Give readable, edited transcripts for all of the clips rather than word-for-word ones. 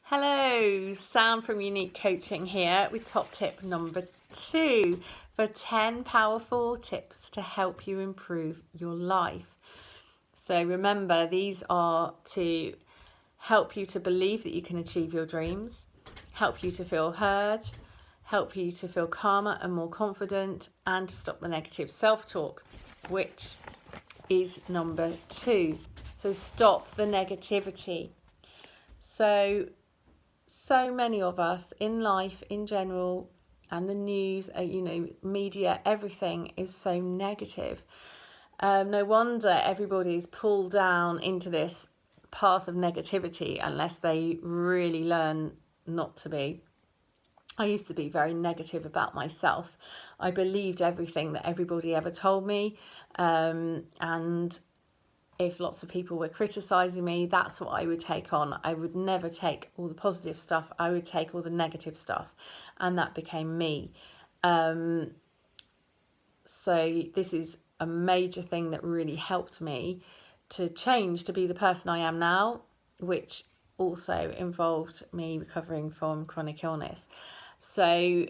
Hello, Sam from Unique Coaching here with top tip number 2 for 10 powerful tips to help you improve your life. So remember, these are to help you to believe that you can achieve your dreams, help you to feel heard, help you to feel calmer and more confident, and to stop the negative self-talk, which is number 2. So stop the negativity. So many of us in life in general and the news, media, everything is so negative. No wonder everybody's pulled down into this path of negativity unless they really learn not to be. I used to be very negative about myself. I believed everything that everybody ever told me, and if lots of people were criticizing me, that's what I would take on. I would never take all the positive stuff. I would take all the negative stuff, and that became me. So this is a major thing that really helped me to change to be the person I am now, which also involved me recovering from chronic illness. So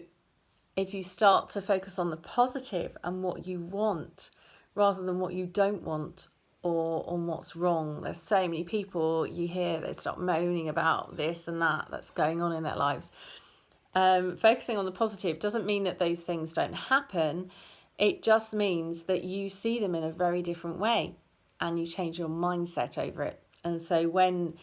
if you start to focus on the positive and what you want rather than what you don't want, or on what's wrong. There's so many people you hear, they start moaning about this and that's going on in their lives. Focusing on the positive doesn't mean that those things don't happen. It just means that you see them in a very different way and you change your mindset over it. And so when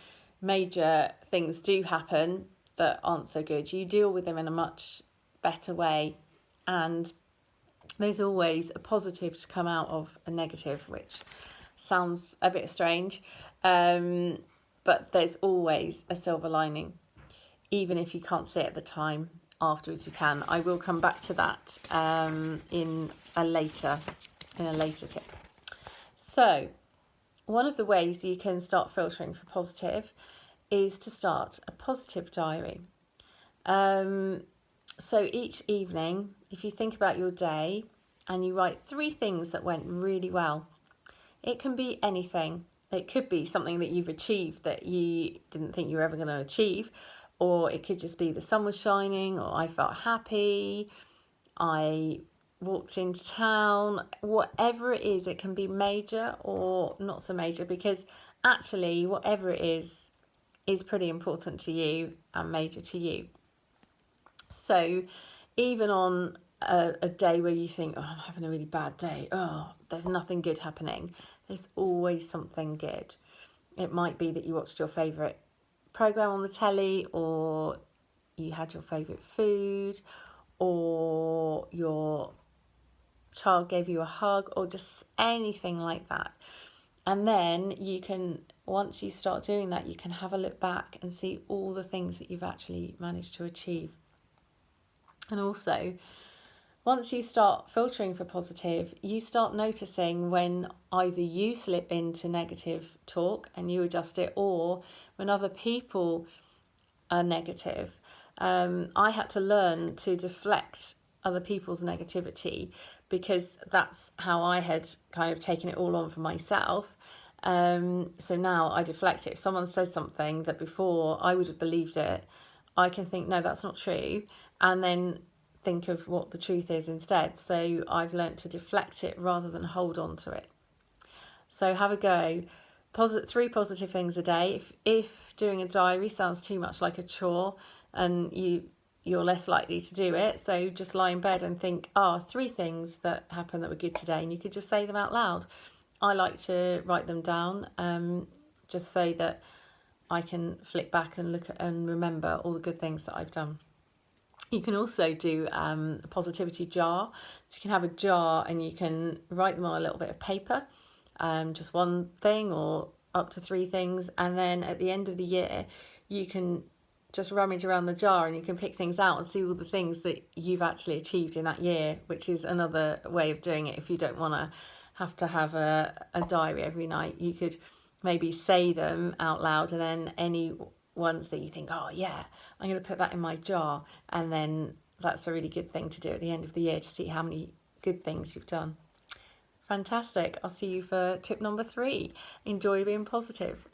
major things do happen that aren't so good, you deal with them in a much better way. And there's always a positive to come out of a negative, which sounds a bit strange, but there's always a silver lining. Even if you can't see it at the time, afterwards you can. I will come back to that in a later tip. So one of the ways you can start filtering for positive is to start a positive diary. So each evening, if you think about your day and you write 3 things that went really well. It can be anything. It could be something that you've achieved that you didn't think you were ever going to achieve, or it could just be the sun was shining, or I felt happy, I walked into town. Whatever it is, it can be major or not so major, because actually whatever it is pretty important to you and major to you. So even on a day where you think, oh, I'm having a really bad day, oh, there's nothing good happening, there's always something good. It might be that you watched your favourite programme on the telly, or you had your favourite food, or your child gave you a hug, or just anything like that. And then you can, once you start doing that, you can have a look back and see all the things that you've actually managed to achieve. And also, once you start filtering for positive, you start noticing when either you slip into negative talk and you adjust it, or when other people are negative. I had to learn to deflect other people's negativity, because that's how I had kind of taken it all on for myself. So now I deflect it. If someone says something that before I would have believed it, I can think, no, that's not true. And then think of what the truth is instead. So I've learnt to deflect it rather than hold on to it. So have a go. 3 positive things a day. If doing a diary sounds too much like a chore and you're less likely to do it, so just lie in bed and think, 3 things that happened that were good today, and you could just say them out loud. I like to write them down, just so that I can flick back and look at and remember all the good things that I've done. You can also do a positivity jar. So you can have a jar and you can write them on a little bit of paper, just 1 thing or up to 3 things. And then at the end of the year, you can just rummage around the jar and you can pick things out and see all the things that you've actually achieved in that year, which is another way of doing it. If you don't want to have a diary every night, you could maybe say them out loud, and then any ones that you think, oh yeah, I'm going to put that in my jar, and then that's a really good thing to do at the end of the year to see how many good things you've done. Fantastic. I'll see you for tip number 3. Enjoy being positive.